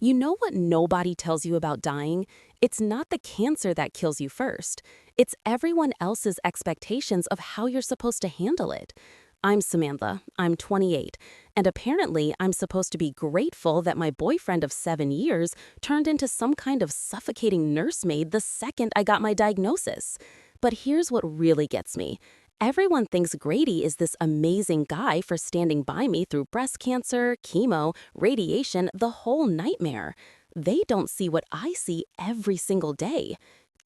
You know what nobody tells you about dying? It's not the cancer that kills you first. It's everyone else's expectations of how you're supposed to handle it. I'm Samantha. I'm 28. And apparently, I'm supposed to be grateful that my boyfriend of 7 years turned into some kind of suffocating nursemaid the second I got my diagnosis. But here's what really gets me. Everyone thinks Grady is this amazing guy for standing by me through breast cancer, chemo, radiation, the whole nightmare. They don't see what I see every single day.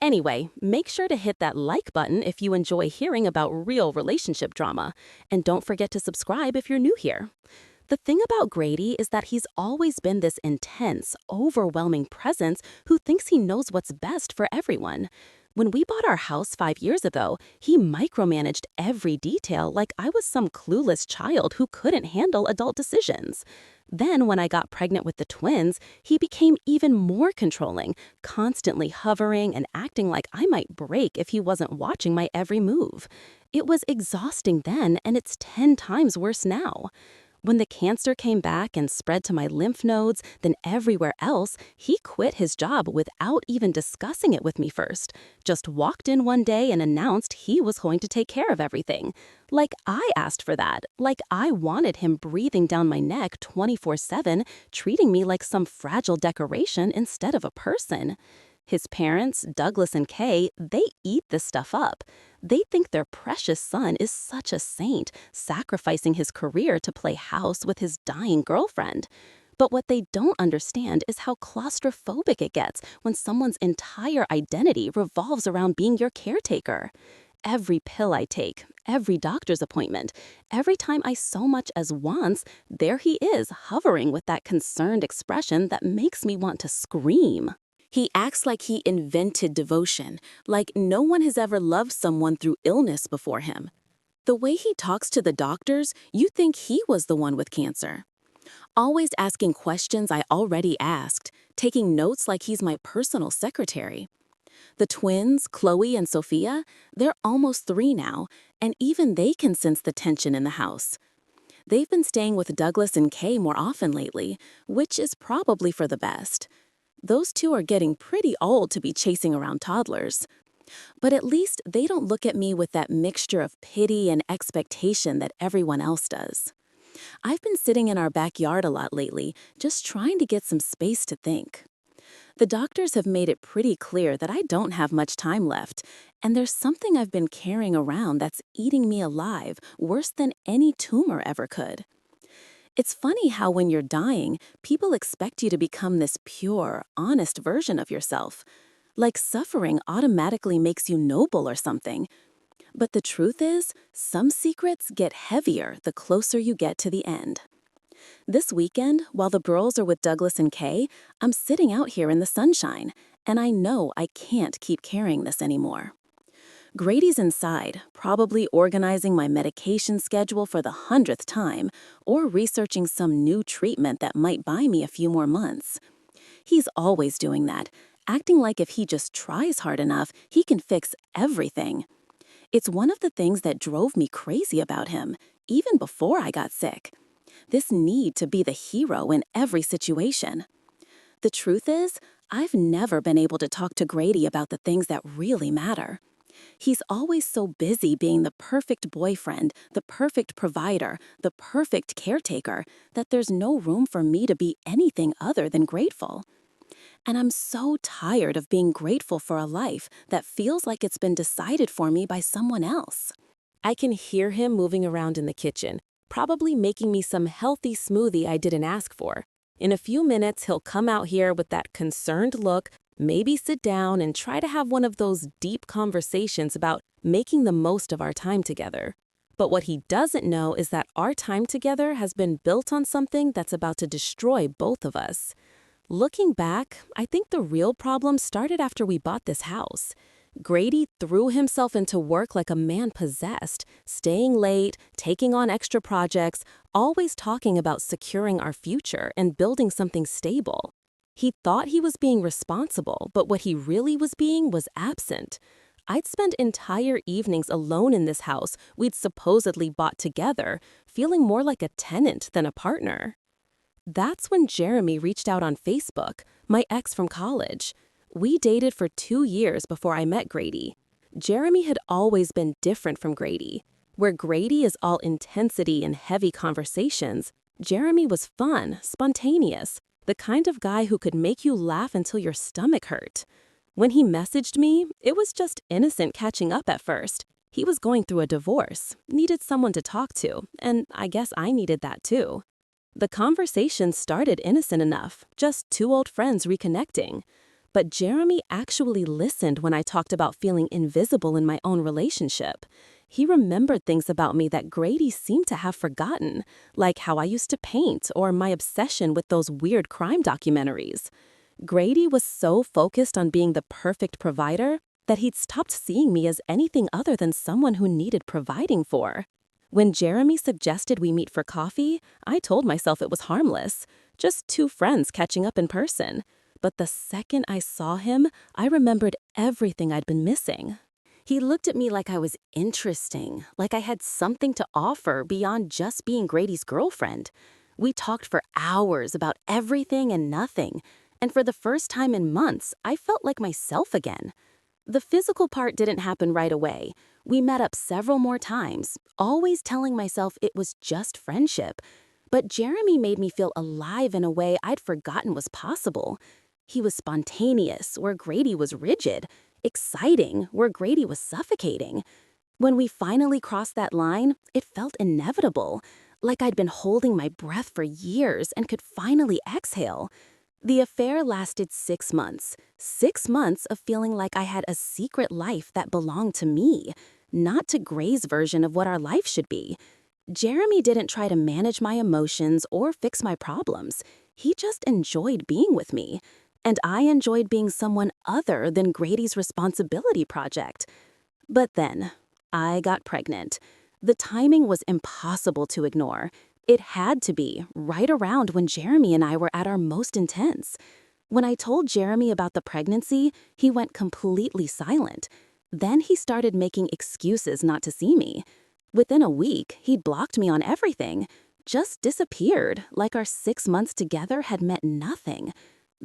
Anyway, make sure to hit that like button if you enjoy hearing about real relationship drama. And don't forget to subscribe if you're new here. The thing about Grady is that he's always been this intense, overwhelming presence who thinks he knows what's best for everyone. When we bought our house 5 years ago, he micromanaged every detail like I was some clueless child who couldn't handle adult decisions. Then, when I got pregnant with the twins, he became even more controlling, constantly hovering and acting like I might break if he wasn't watching my every move. It was exhausting then, and it's 10 times worse now. When the cancer came back and spread to my lymph nodes, then everywhere else, he quit his job without even discussing it with me first. Just walked in one day and announced he was going to take care of everything. Like I asked for that. Like I wanted him breathing down my neck 24/7, treating me like some fragile decoration instead of a person. His parents, Douglas and Kay, they eat this stuff up. They think their precious son is such a saint, sacrificing his career to play house with his dying girlfriend. But what they don't understand is how claustrophobic it gets when someone's entire identity revolves around being your caretaker. Every pill I take, every doctor's appointment, every time I so much as once, there he is hovering with that concerned expression that makes me want to scream. He acts like he invented devotion, like no one has ever loved someone through illness before him. The way he talks to the doctors, you think he was the one with cancer. Always asking questions I already asked, taking notes like he's my personal secretary. The twins, Chloe and Sophia, they're almost 3 now, and even they can sense the tension in the house. They've been staying with Douglas and Kay more often lately, which is probably for the best. Those two are getting pretty old to be chasing around toddlers. But at least they don't look at me with that mixture of pity and expectation that everyone else does. I've been sitting in our backyard a lot lately, just trying to get some space to think. The doctors have made it pretty clear that I don't have much time left, and there's something I've been carrying around that's eating me alive worse than any tumor ever could. It's funny how when you're dying, people expect you to become this pure, honest version of yourself. Like suffering automatically makes you noble or something. But the truth is, some secrets get heavier the closer you get to the end. This weekend, while the girls are with Douglas and Kay, I'm sitting out here in the sunshine, and I know I can't keep carrying this anymore. Grady's inside, probably organizing my medication schedule for the 100th time or researching some new treatment that might buy me a few more months. He's always doing that, acting like if he just tries hard enough, he can fix everything. It's one of the things that drove me crazy about him, even before I got sick. This need to be the hero in every situation. The truth is, I've never been able to talk to Grady about the things that really matter. He's always so busy being the perfect boyfriend, the perfect provider, the perfect caretaker, that there's no room for me to be anything other than grateful. And I'm so tired of being grateful for a life that feels like it's been decided for me by someone else. I can hear him moving around in the kitchen, probably making me some healthy smoothie I didn't ask for. In a few minutes, he'll come out here with that concerned look, maybe sit down and try to have one of those deep conversations about making the most of our time together. But what he doesn't know is that our time together has been built on something that's about to destroy both of us. Looking back, I think the real problem started after we bought this house. Grady threw himself into work like a man possessed, staying late, taking on extra projects, always talking about securing our future and building something stable. He thought he was being responsible, but what he really was being was absent. I'd spend entire evenings alone in this house we'd supposedly bought together, feeling more like a tenant than a partner. That's when Jeremy reached out on Facebook, my ex from college. We dated for 2 years before I met Grady. Jeremy had always been different from Grady. Where Grady is all intensity and heavy conversations, Jeremy was fun, spontaneous, the kind of guy who could make you laugh until your stomach hurt. When he messaged me, it was just innocent catching up at first. He was going through a divorce, needed someone to talk to, and I guess I needed that too. The conversation started innocent enough, just two old friends reconnecting. But Jeremy actually listened when I talked about feeling invisible in my own relationship. He remembered things about me that Grady seemed to have forgotten, like how I used to paint or my obsession with those weird crime documentaries. Grady was so focused on being the perfect provider that he'd stopped seeing me as anything other than someone who needed providing for. When Jeremy suggested we meet for coffee, I told myself it was harmless, just two friends catching up in person. But the second I saw him, I remembered everything I'd been missing. He looked at me like I was interesting, like I had something to offer beyond just being Grady's girlfriend. We talked for hours about everything and nothing, and for the first time in months, I felt like myself again. The physical part didn't happen right away. We met up several more times, always telling myself it was just friendship. But Jeremy made me feel alive in a way I'd forgotten was possible. He was spontaneous, where Grady was rigid, exciting, where Grady was suffocating. When we finally crossed that line, it felt inevitable, like I'd been holding my breath for years and could finally exhale. The affair lasted 6 months. 6 months of feeling like I had a secret life that belonged to me, not to Gray's version of what our life should be. Jeremy didn't try to manage my emotions or fix my problems. He just enjoyed being with me. And I enjoyed being someone other than Grady's responsibility project. But then, I got pregnant. The timing was impossible to ignore. It had to be right around when Jeremy and I were at our most intense. When I told Jeremy about the pregnancy, he went completely silent. Then he started making excuses not to see me. Within a week, he'd blocked me on everything, just disappeared, like our 6 months together had meant nothing.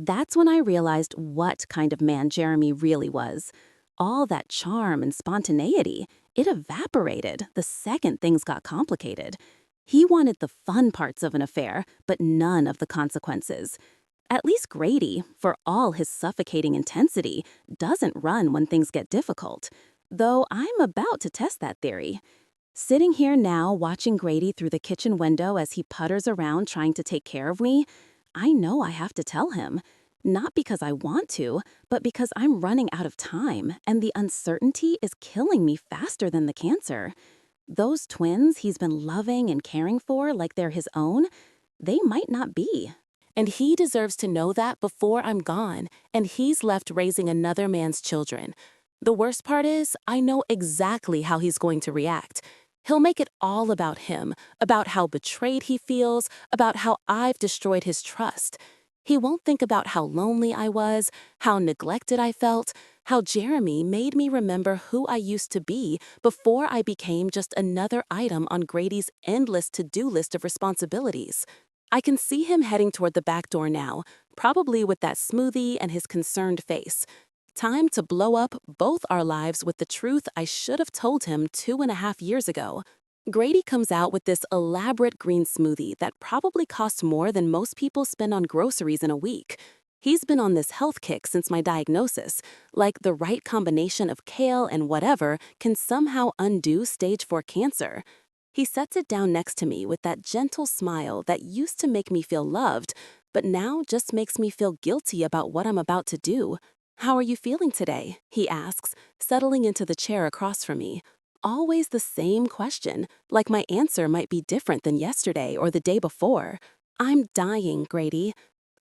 That's when I realized what kind of man Jeremy really was. All that charm and spontaneity, it evaporated the second things got complicated. He wanted the fun parts of an affair, but none of the consequences. At least Grady, for all his suffocating intensity, doesn't run when things get difficult. Though I'm about to test that theory. Sitting here now watching Grady through the kitchen window as he putters around trying to take care of me, I know I have to tell him. Not because I want to, but because I'm running out of time and the uncertainty is killing me faster than the cancer. Those twins he's been loving and caring for like they're his own, they might not be. And he deserves to know that before I'm gone, and he's left raising another man's children. The worst part is, I know exactly how he's going to react. He'll make it all about him, about how betrayed he feels, about how I've destroyed his trust. He won't think about how lonely I was, how neglected I felt, how Jeremy made me remember who I used to be before I became just another item on Grady's endless to-do list of responsibilities. I can see him heading toward the back door now, probably with that smoothie and his concerned face. Time to blow up both our lives with the truth I should have told him 2.5 years ago. Grady comes out with this elaborate green smoothie that probably costs more than most people spend on groceries in a week. He's been on this health kick since my diagnosis, like the right combination of kale and whatever can somehow undo stage 4 cancer. He sets it down next to me with that gentle smile that used to make me feel loved, but now just makes me feel guilty about what I'm about to do. "How are you feeling today?" he asks, settling into the chair across from me. Always the same question, like my answer might be different than yesterday or the day before. "I'm dying, Grady."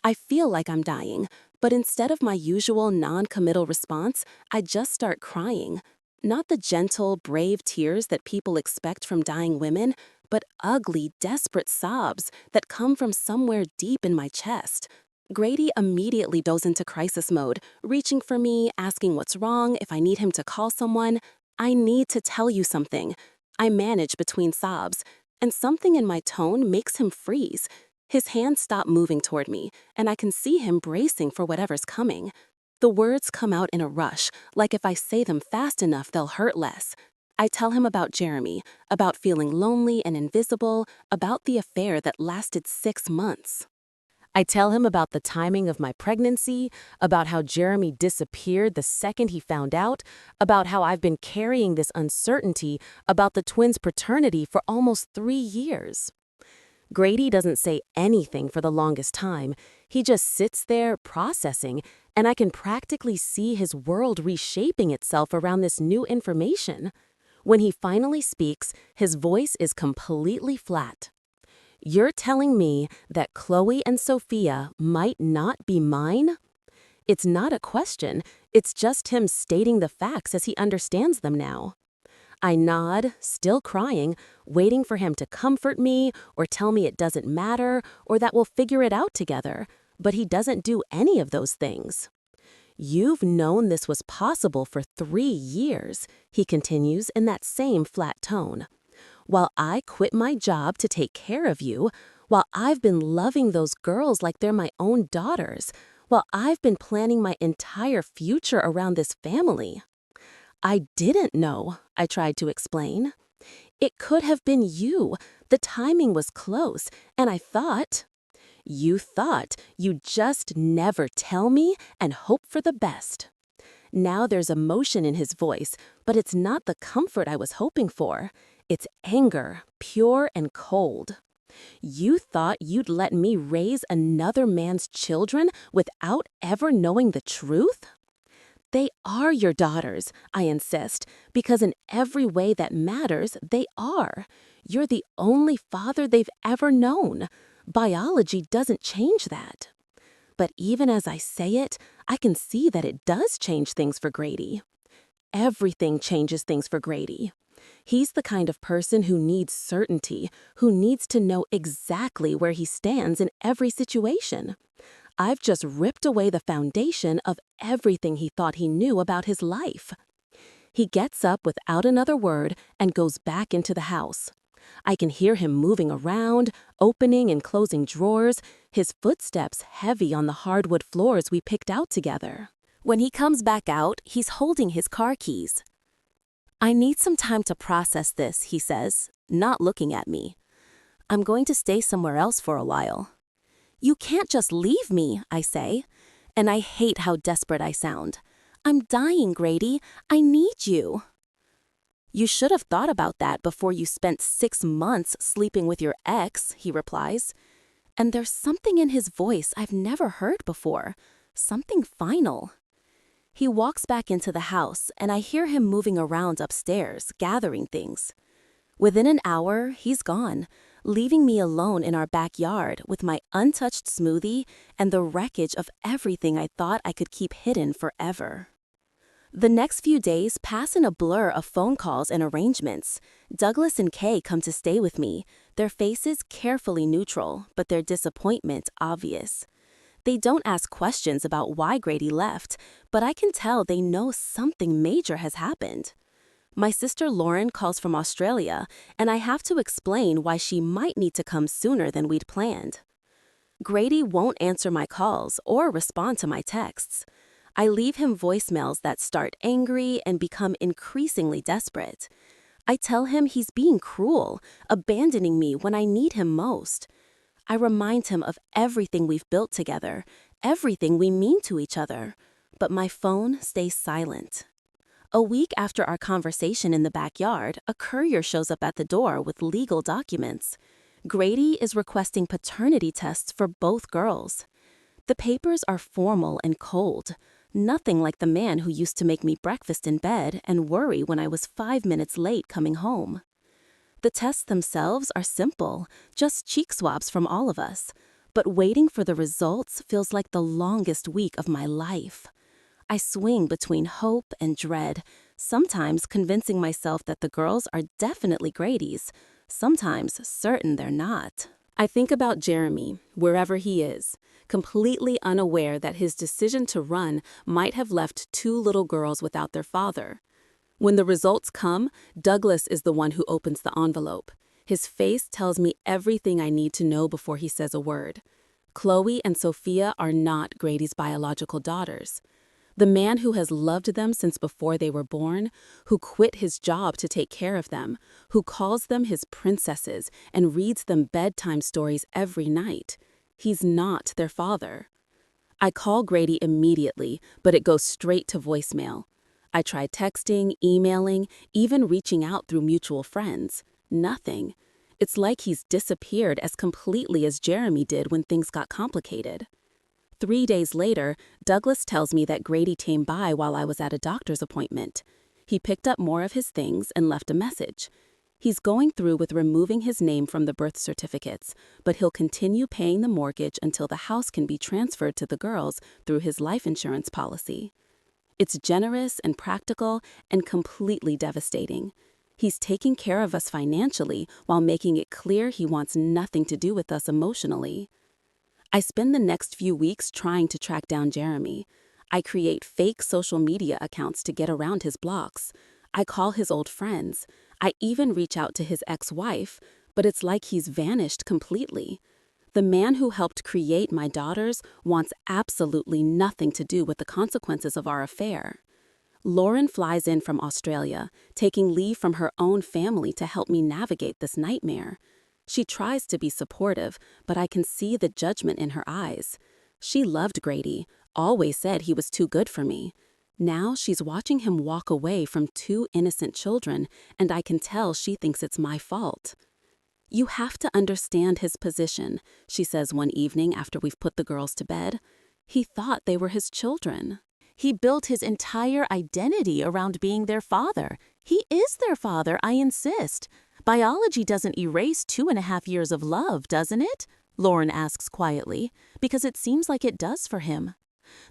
I feel like I'm dying, but instead of my usual non-committal response, I just start crying. Not the gentle, brave tears that people expect from dying women, but ugly, desperate sobs that come from somewhere deep in my chest. Grady immediately goes into crisis mode, reaching for me, asking what's wrong, if I need him to call someone. "I need to tell you something." I manage between sobs, and something in my tone makes him freeze. His hands stop moving toward me, and I can see him bracing for whatever's coming. The words come out in a rush, like if I say them fast enough, they'll hurt less. I tell him about Jeremy, about feeling lonely and invisible, about the affair that lasted 6 months. I tell him about the timing of my pregnancy, about how Jeremy disappeared the second he found out, about how I've been carrying this uncertainty about the twins' paternity for almost 3 years. Grady doesn't say anything for the longest time. He just sits there processing, and I can practically see his world reshaping itself around this new information. When he finally speaks, his voice is completely flat. "You're telling me that Chloe and Sophia might not be mine?" It's not a question, it's just him stating the facts as he understands them now. I nod, still crying, waiting for him to comfort me or tell me it doesn't matter or that we'll figure it out together, but he doesn't do any of those things. "You've known this was possible for 3 years," he continues in that same flat tone. "While I quit my job to take care of you, while I've been loving those girls like they're my own daughters, while I've been planning my entire future around this family." "I didn't know," I tried to explain. "It could have been you. The timing was close, and I thought—" "You thought. You just never tell me and hope for the best." Now there's emotion in his voice, but it's not the comfort I was hoping for. It's anger, pure and cold. "You thought you'd let me raise another man's children without ever knowing the truth?" "They are your daughters," I insist, "because in every way that matters, they are. You're the only father they've ever known. Biology doesn't change that." But even as I say it, I can see that it does change things for Grady. Everything changes things for Grady. He's the kind of person who needs certainty, who needs to know exactly where he stands in every situation. I've just ripped away the foundation of everything he thought he knew about his life. He gets up without another word and goes back into the house. I can hear him moving around, opening and closing drawers, his footsteps heavy on the hardwood floors we picked out together. When he comes back out, he's holding his car keys. "I need some time to process this," he says, not looking at me. "I'm going to stay somewhere else for a while." "You can't just leave me," I say, and I hate how desperate I sound. "I'm dying, Grady. I need you." "You should have thought about that before you spent 6 months sleeping with your ex," he replies. And there's something in his voice I've never heard before, something final. He walks back into the house, and I hear him moving around upstairs, gathering things. Within an hour, he's gone, leaving me alone in our backyard with my untouched smoothie and the wreckage of everything I thought I could keep hidden forever. The next few days pass in a blur of phone calls and arrangements. Douglas and Kay come to stay with me, their faces carefully neutral, but their disappointment obvious. They don't ask questions about why Grady left, but I can tell they know something major has happened. My sister Lauren calls from Australia, and I have to explain why she might need to come sooner than we'd planned. Grady won't answer my calls or respond to my texts. I leave him voicemails that start angry and become increasingly desperate. I tell him he's being cruel, abandoning me when I need him most. I remind him of everything we've built together, everything we mean to each other, but my phone stays silent. A week after our conversation in the backyard, a courier shows up at the door with legal documents. Grady is requesting paternity tests for both girls. The papers are formal and cold, nothing like the man who used to make me breakfast in bed and worry when I was 5 minutes late coming home. The tests themselves are simple, just cheek swabs from all of us, but waiting for the results feels like the longest week of my life. I swing between hope and dread, sometimes convincing myself that the girls are definitely Grady's, sometimes certain they're not. I think about Jeremy, wherever he is, completely unaware that his decision to run might have left 2 little girls without their father. When the results come, Douglas is the one who opens the envelope. His face tells me everything I need to know before he says a word. Chloe and Sophia are not Grady's biological daughters. The man who has loved them since before they were born, who quit his job to take care of them, who calls them his princesses and reads them bedtime stories every night. He's not their father. I call Grady immediately, but it goes straight to voicemail. I try texting, emailing, even reaching out through mutual friends. Nothing. It's like he's disappeared as completely as Jeremy did when things got complicated. 3 days later, Douglas tells me that Grady came by while I was at a doctor's appointment. He picked up more of his things and left a message. He's going through with removing his name from the birth certificates, but he'll continue paying the mortgage until the house can be transferred to the girls through his life insurance policy. It's generous and practical and completely devastating. He's taking care of us financially while making it clear he wants nothing to do with us emotionally. I spend the next few weeks trying to track down Jeremy. I create fake social media accounts to get around his blocks. I call his old friends. I even reach out to his ex-wife, but it's like he's vanished completely. The man who helped create my daughters wants absolutely nothing to do with the consequences of our affair. Lauren flies in from Australia, taking leave from her own family to help me navigate this nightmare. She tries to be supportive, but I can see the judgment in her eyes. She loved Grady, always said he was too good for me. Now she's watching him walk away from 2 innocent children, and I can tell she thinks it's my fault. "You have to understand his position," she says one evening after we've put the girls to bed. "He thought they were his children. He built his entire identity around being their father. He is their father, I insist. Biology doesn't erase 2.5 years of love, doesn't it?" Lauren asks quietly, because it seems like it does for him.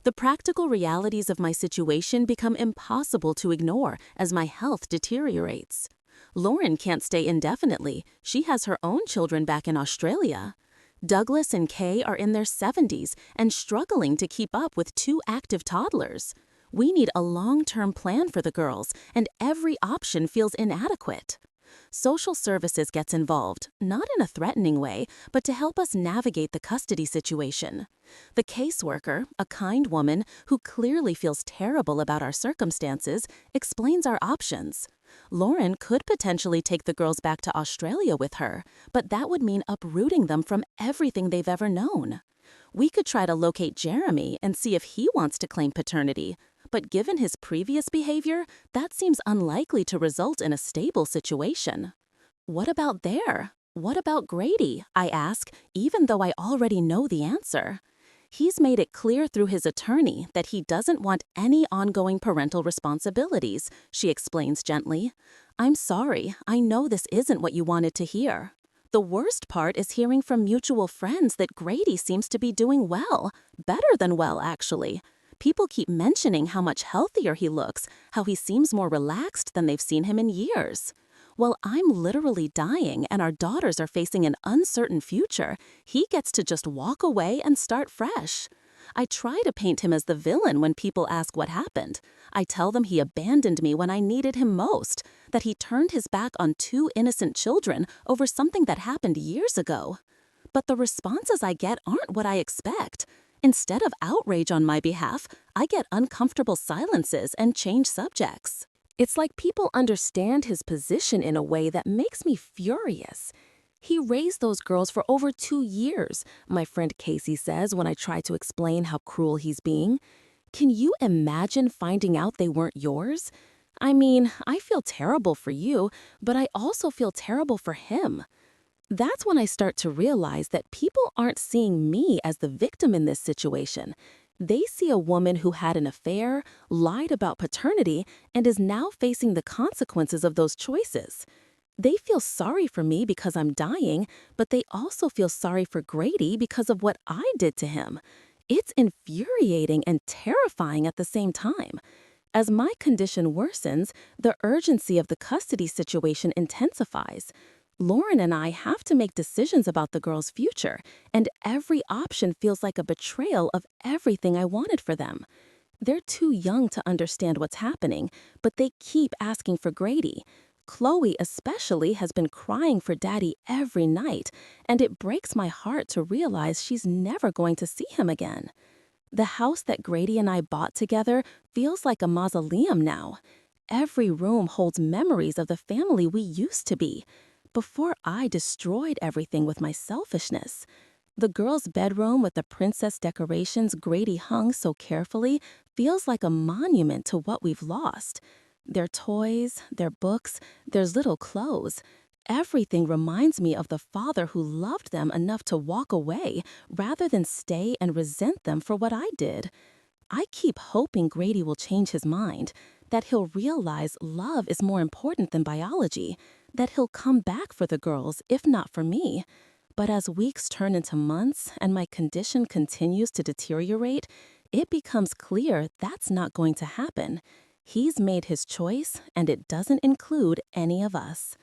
The practical realities of my situation become impossible to ignore as my health deteriorates. Lauren can't stay indefinitely. She has her own children back in Australia. Douglas and Kay are in their 70s and struggling to keep up with 2 active toddlers. We need a long-term plan for the girls, and every option feels inadequate. Social services gets involved, not in a threatening way, but to help us navigate the custody situation. The caseworker, a kind woman who clearly feels terrible about our circumstances, explains our options. Lauren could potentially take the girls back to Australia with her, but that would mean uprooting them from everything they've ever known. We could try to locate Jeremy and see if he wants to claim paternity, but given his previous behavior, that seems unlikely to result in a stable situation. What about there? What about Grady? I ask, even though I already know the answer. He's made it clear through his attorney that he doesn't want any ongoing parental responsibilities, she explains gently. "I'm sorry, I know this isn't what you wanted to hear. The worst part is hearing from mutual friends that Grady seems to be doing well, better than well, actually. People keep mentioning how much healthier he looks, how he seems more relaxed than they've seen him in years. While I'm literally dying and our daughters are facing an uncertain future, he gets to just walk away and start fresh. I try to paint him as the villain when people ask what happened. I tell them he abandoned me when I needed him most, that he turned his back on 2 innocent children over something that happened years ago. But the responses I get aren't what I expect. Instead of outrage on my behalf, I get uncomfortable silences and change subjects. It's like people understand his position in a way that makes me furious. "He raised those girls for over 2 years, my friend Casey says when I try to explain how cruel he's being. Can you imagine finding out they weren't yours? I mean, I feel terrible for you, but I also feel terrible for him." That's when I start to realize that people aren't seeing me as the victim in this situation. They see a woman who had an affair, lied about paternity, and is now facing the consequences of those choices. They feel sorry for me because I'm dying, but they also feel sorry for Grady because of what I did to him. It's infuriating and terrifying at the same time. As my condition worsens, the urgency of the custody situation intensifies. Lauren and I have to make decisions about the girls' future, and every option feels like a betrayal of everything I wanted for them. They're too young to understand what's happening, but they keep asking for Grady. Chloe especially has been crying for Daddy every night, and it breaks my heart to realize she's never going to see him again. The house that Grady and I bought together feels like a mausoleum now. Every room holds memories of the family we used to be, before I destroyed everything with my selfishness. The girls' bedroom with the princess decorations Grady hung so carefully feels like a monument to what we've lost. Their toys, their books, their little clothes. Everything reminds me of the father who loved them enough to walk away rather than stay and resent them for what I did. I keep hoping Grady will change his mind, that he'll realize love is more important than biology, that he'll come back for the girls, if not for me. But as weeks turn into months and my condition continues to deteriorate, it becomes clear that's not going to happen. He's made his choice, and it doesn't include any of us.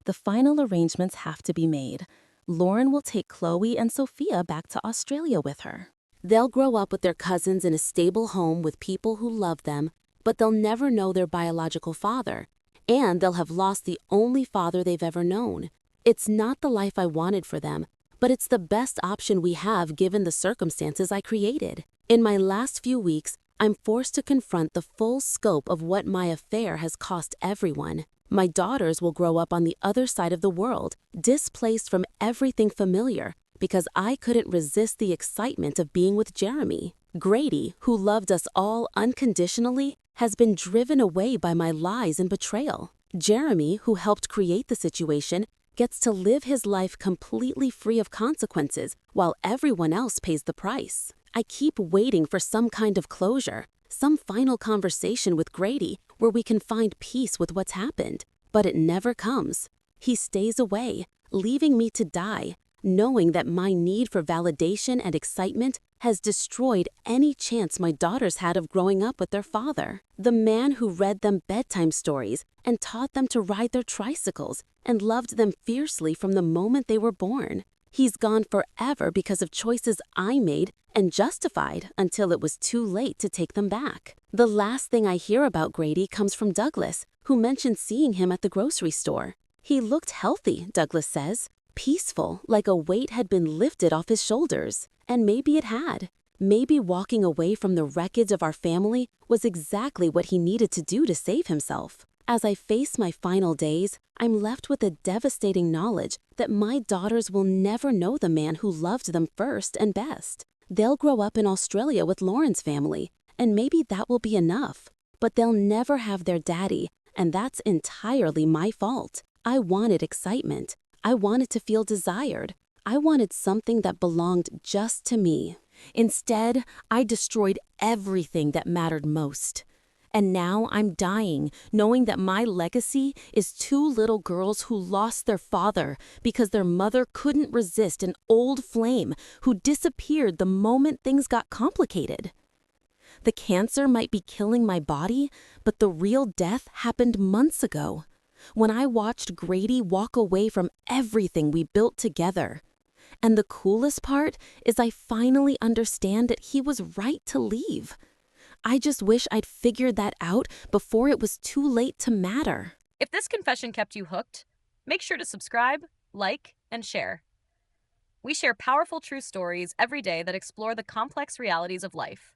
The final arrangements have to be made. Lauren will take Chloe and Sophia back to Australia with her. They'll grow up with their cousins in a stable home with people who love them, but they'll never know their biological father. And they'll have lost the only father they've ever known. It's not the life I wanted for them, but it's the best option we have given the circumstances I created. In my last few weeks, I'm forced to confront the full scope of what my affair has cost everyone. My daughters will grow up on the other side of the world, displaced from everything familiar, because I couldn't resist the excitement of being with Jeremy. Grady, who loved us all unconditionally, has been driven away by my lies and betrayal. Jeremy, who helped create the situation, gets to live his life completely free of consequences while everyone else pays the price. I keep waiting for some kind of closure, some final conversation with Grady where we can find peace with what's happened, but it never comes. He stays away, leaving me to die, knowing that my need for validation and excitement has destroyed any chance my daughters had of growing up with their father, the man who read them bedtime stories and taught them to ride their tricycles and loved them fiercely from the moment they were born. He's gone forever because of choices I made and justified until it was too late to take them back. The last thing I hear about Grady comes from Douglas, who mentioned seeing him at the grocery store. He looked healthy, Douglas says, peaceful, like a weight had been lifted off his shoulders. And maybe it had. Maybe walking away from the wreckage of our family was exactly what he needed to do to save himself. As I face my final days, I'm left with a devastating knowledge that my daughters will never know the man who loved them first and best. They'll grow up in Australia with Lauren's family, and maybe that will be enough. But they'll never have their daddy, and that's entirely my fault. I wanted excitement. I wanted to feel desired. I wanted something that belonged just to me. Instead, I destroyed everything that mattered most. And now I'm dying, knowing that my legacy is two little girls who lost their father because their mother couldn't resist an old flame who disappeared the moment things got complicated. The cancer might be killing my body, but the real death happened months ago, when I watched Grady walk away from everything we built together. And the coolest part is I finally understand that he was right to leave. I just wish I'd figured that out before it was too late to matter. If this confession kept you hooked, make sure to subscribe, like, and share. We share powerful true stories every day that explore the complex realities of life.